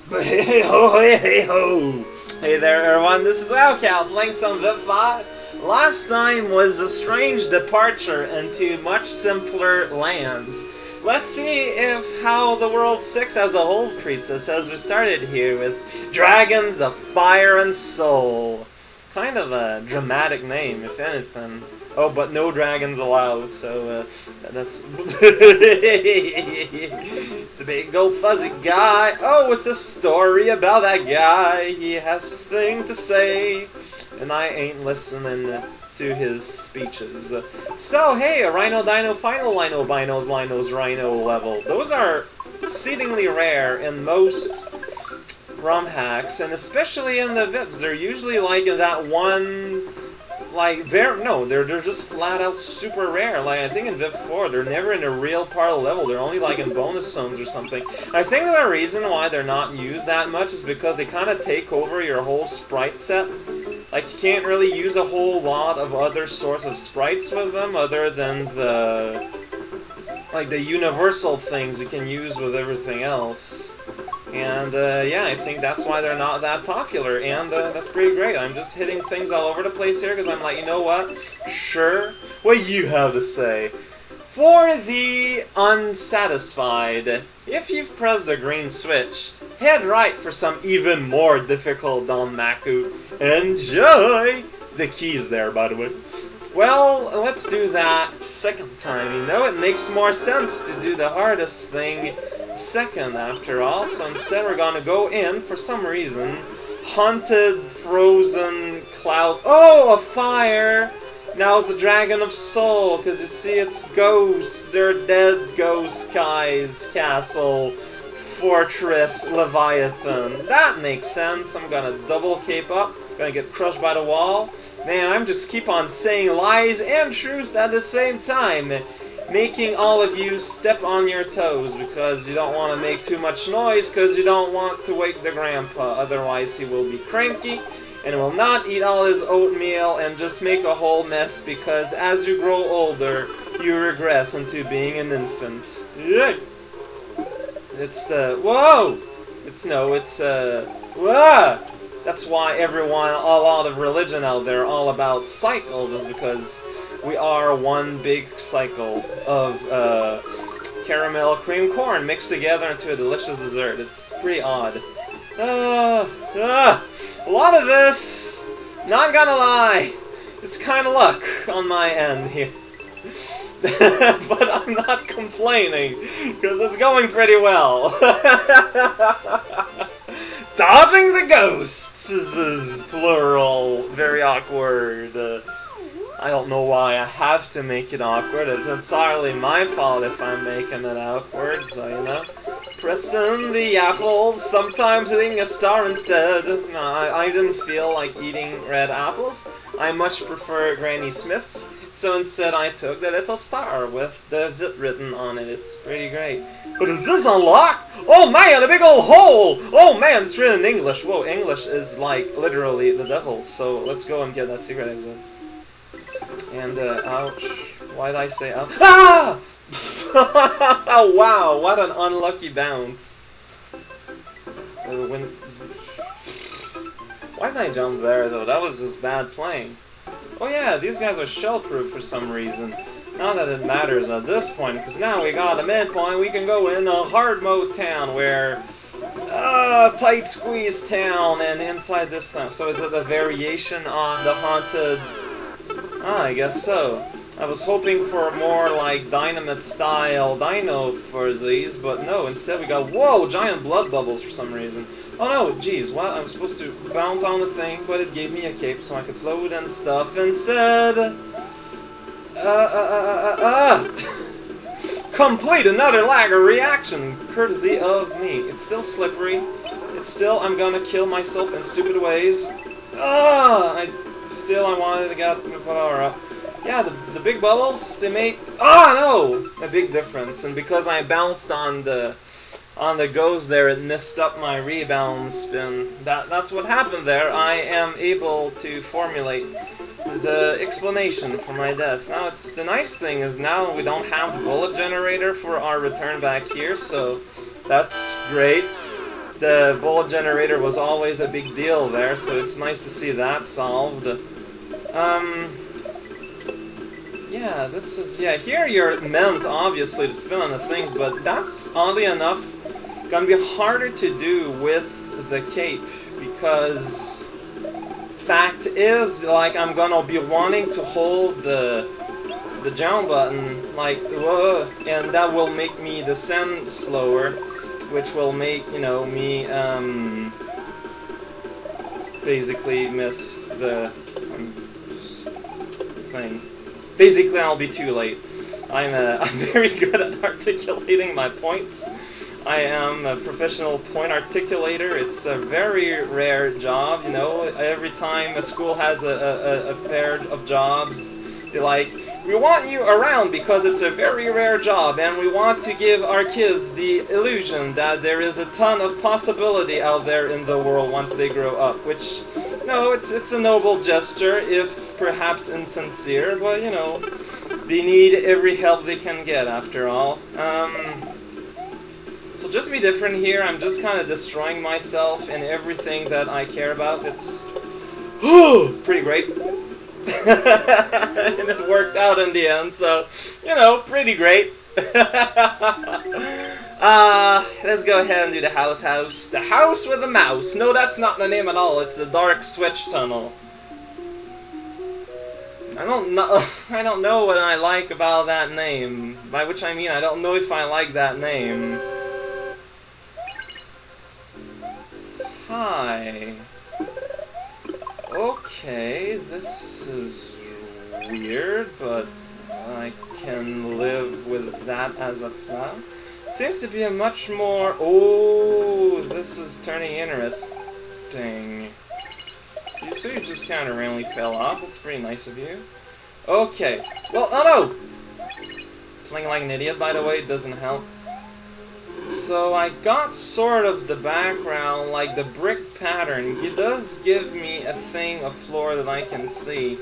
Hey ho, hey ho! Hey there everyone, this is Alcal playing some vip5. Last time was a strange departure into much simpler lands. Let's see if how the World 6 as a whole treats us as we started here with Dragons of Fire and Soul. Kind of a dramatic name, if anything. Oh, but no dragons allowed, so that's... It's a big old fuzzy guy. Oh, it's a story about that guy. He has a thing to say, and I ain't listening to his speeches. So, hey, a Rhino Dino Final Lino Binos Linos Rhino level. Those are exceedingly rare in most ROM hacks, and especially in the VIPs. They're usually like in that one... Like, they're just flat out super rare. Like, I think in VIP4, they're never in a real part of the level. They're only, like, in bonus zones or something. I think the reason why they're not used that much is because they kind of take over your whole sprite set. Like, you can't really use a whole lot of other sorts of sprites with them other than the... like, the universal things you can use with everything else. And, yeah, I think that's why they're not that popular, and that's pretty great. I'm just hitting things all over the place here, because I'm like, you know what? Sure, what you have to say. For the unsatisfied, if you've pressed the green switch, head right for some even more difficult Don Maku. Enjoy! The key's there, by the way. Well, let's do that second time. You know, it makes more sense to do the hardest thing second, after all. So instead we're gonna go in, for some reason, haunted, frozen cloud... Oh, a fire! Now it's a Dragon of Soul, because you see it's ghosts. They're dead ghost guys, castle, fortress, Leviathan. That makes sense. I'm gonna double cape up. Gonna get crushed by the wall. Man, I'm just keep on saying lies and truth at the same time, making all of you step on your toes because you don't want to make too much noise because you don't want to wake the grandpa, otherwise he will be cranky and will not eat all his oatmeal and just make a whole mess because as you grow older you regress into being an infant. Yeah. It's the... Whoa! Whoa! That's why everyone, a lot of religion out there, all about cycles, is because we are one big cycle of caramel cream corn mixed together into a delicious dessert. It's pretty odd. A lot of this, not gonna lie, it's kind of luck on my end here. But I'm not complaining, because it's going pretty well. Dodging the ghosts is plural. Very awkward. I don't know why I have to make it awkward. It's entirely my fault if I'm making it awkward, so you know. Pressing the apples, sometimes eating a star instead. No, I didn't feel like eating red apples. I much prefer Granny Smith's, so instead I took the little star with the VIP written on it. It's pretty great. But is this unlocked? Oh man, a big old hole! Oh man, it's written in English. Whoa, English is like literally the devil, so let's go and get that secret exit. And, ouch. Why did I say ouch? Ah! Oh, wow, what an unlucky bounce. Why did I jump there, though? That was just bad playing. Oh yeah, these guys are shell-proof for some reason. Not that it matters at this point, because now we got a midpoint, we can go in a hard mode town where... tight squeeze town, and inside this town. So is it a variation on the haunted... Ah, I guess so. I was hoping for more like Dynamite-style dino fuzzies, but no, instead we got, whoa, giant blood bubbles for some reason. Oh no, geez, what? I was supposed to bounce on the thing, but it gave me a cape so I could float and stuff instead. Complete another lagger reaction, courtesy of me. It's still slippery. It's still, I'm gonna kill myself in stupid ways. I wanted to get the power up. Yeah, the big bubbles, they make... no! A big difference. And because I bounced on the ghost there, it messed up my rebound spin. That's what happened there. I am able to formulate the explanation for my death. Now, the nice thing is now we don't have the bullet generator for our return back here, so that's great. the bullet generator was always a big deal there, so it's nice to see that solved. Yeah, this is... Yeah, here you're meant, obviously, to spin on the things, but that's, oddly enough, gonna be harder to do with the cape, because... Fact is, like, I'm gonna be wanting to hold the jump button, like, whoa, and that will make me descend slower, which will make, you know, me, basically miss the thing. Basically, I'll be too late. I'm very good at articulating my points. I am a professional point articulator. It's a very rare job, you know. Every time a school has a fair of jobs, they're like, we want you around because it's a very rare job, and we want to give our kids the illusion that there is a ton of possibility out there in the world once they grow up, which, no, it's a noble gesture, if perhaps insincere, but, you know, they need every help they can get, after all. So just be different here. I'm just kind of destroying myself in everything that I care about. It's pretty great. And it worked out in the end, so, you know, pretty great. Let's go ahead and do the house. The house with a mouse. No, that's not the name at all. It's the dark switch tunnel. I don't know what I like about that name. By which I mean I don't know if I like that name. Hi. Okay, this is weird, but I can live with that as a flaw. Seems to be a much more... Oh, this is turning interesting. So you just kind of randomly fell off. That's pretty nice of you. Okay. Well, oh no! Playing like an idiot, by the way, doesn't help. So I got sort of the background, like the brick pattern. It does give me a thing, a floor that I can see.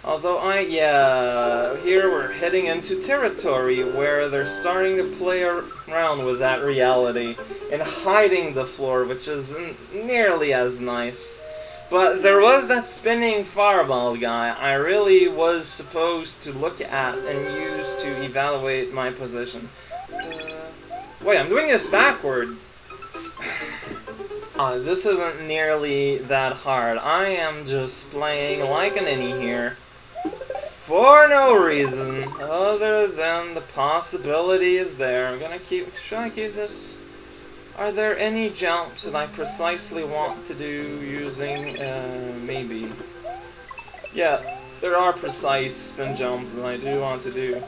Although yeah, here we're heading into territory where they're starting to play around with that reality and hiding the floor, which isn't nearly as nice. But there was that spinning fireball guy I really was supposed to look at and use to evaluate my position. Wait, I'm doing this backward. This isn't nearly that hard. I am just playing like an innie here. For no reason other than the possibility is there. I'm gonna keep... Should I keep this? Are there any jumps that I precisely want to do using... maybe. Yeah, there are precise spin jumps that I do want to do.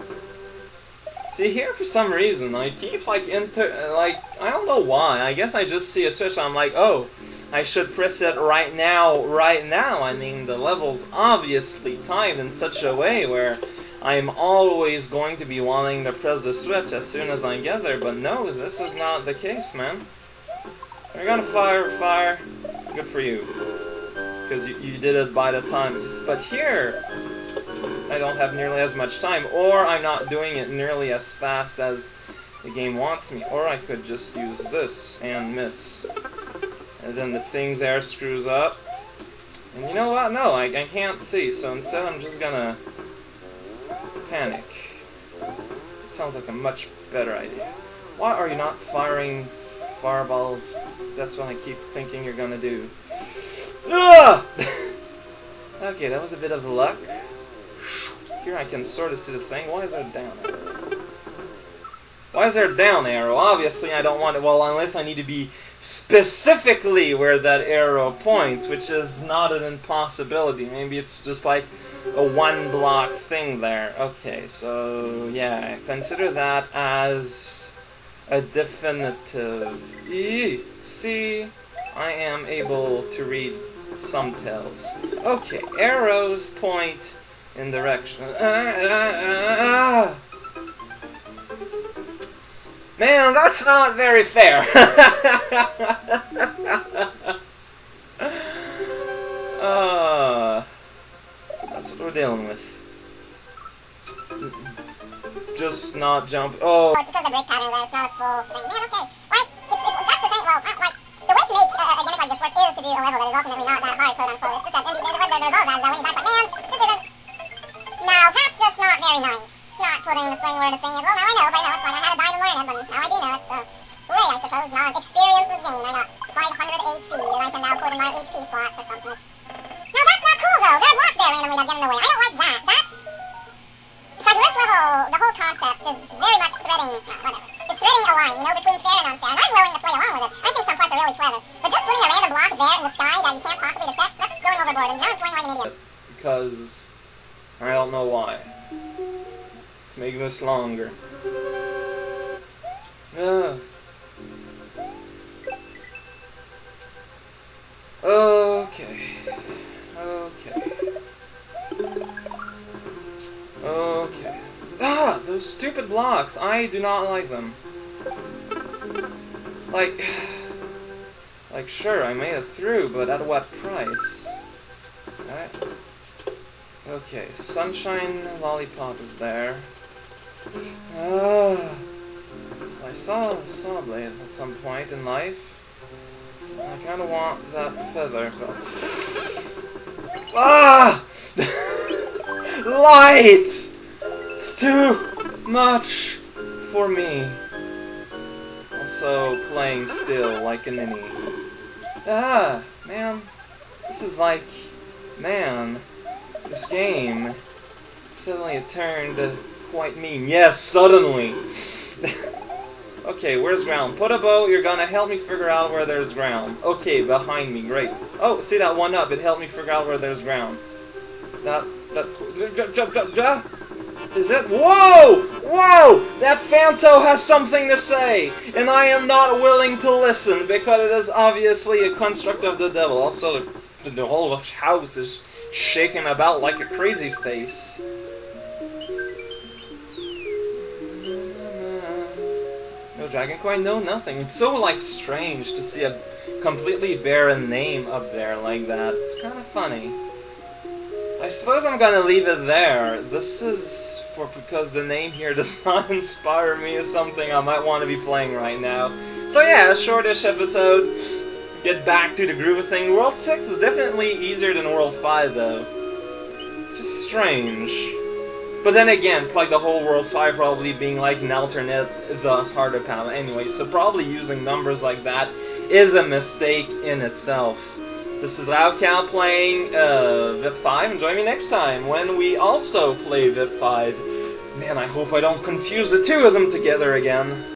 See, here for some reason, I keep, like, I don't know why. I guess I just see a switch and I'm like, oh, I should press it right now. I mean, the level's obviously timed in such a way where I'm always going to be wanting to press the switch as soon as I get there, but no, this is not the case, man. You're gonna fire. Good for you. Because you did it by the time. But here... I don't have nearly as much time, or I'm not doing it nearly as fast as the game wants me, or I could just use this and miss. And then the thing there screws up. And you know what? No, I can't see, so instead I'm just gonna panic. It sounds like a much better idea. Why are you not firing fireballs? That's what I keep thinking you're gonna do. Ugh! Okay, that was a bit of luck. Here I can sort of see the thing. Why is there a down arrow? Why is there a down arrow? Obviously I don't want it, well, unless I need to be specifically where that arrow points, which is not an impossibility. Maybe it's just like a one-block thing there. Okay, so yeah, consider that as a definitive. See, I am able to read some tells. Okay, arrows point in direction. Man, that's not very fair. So that's what we're dealing with. Just not jump. Oh. It's because the break pattern there, it's not a full thing. Man, okay. Right? That's the thing. Well, like, ultimately not that hard, quote unquote. It's just that the result is that when you die, it's like, man, this isn't... Now, that's just not very nice. Not putting the thing where the thing is. Well, now I know, but it's like I had to die to learn it, but now I do know it, so... Hooray, I suppose. Now experience was gained. I got 500 HP, and I can now put in my HP slots or something. Now, that's not cool, though. There are blocks there randomly that get in the way. I don't like that. That's... It's like this level, the whole concept is very much threading... whatever. It's threading a line, you know, between fair and unfair, and I'm willing to play along with it. I think some parts are really clever. But just putting a random block there in the sky that you can't possibly detect, that's going overboard, and now I'm playing like an idiot. Because I don't know why. To make this longer. Okay. Okay. Ah! Those stupid blocks! I do not like them. Like, sure, I made it through, but at what price? Alright. Okay, Sunshine Lollipop is there. I saw the saw blade at some point in life. So I kind of want that feather, but... Ah! Light! It's too much for me. Also, playing still like a ninny. Ah! Man. This is like... Man. This game. Suddenly it turned quite mean. Yes, suddenly! Okay, where's ground? Put a boat, you're gonna help me figure out where there's ground. Okay, behind me, great. Oh, see that one up, it helped me figure out where there's ground. Is it? Whoa! Whoa! That Phanto has something to say! And I am not willing to listen, because it is obviously a construct of the devil. Also, the whole house is shaking about like a crazy face. No Dragon Coin, no nothing. It's so, like, strange to see a completely barren name up there like that. It's kind of funny. I suppose I'm gonna leave it there. This is because the name here does not inspire me as something I might want to be playing right now. So yeah, a shortish episode. Get back to the groove of thing. World 6 is definitely easier than World 5 though. Just strange. But then again, it's like the whole World 5 probably being like an alternate, thus harder panel anyway, so probably using numbers like that is a mistake in itself. This is raocow playing VIP5, and join me next time when we also play VIP5. Man, I hope I don't confuse the two of them together again.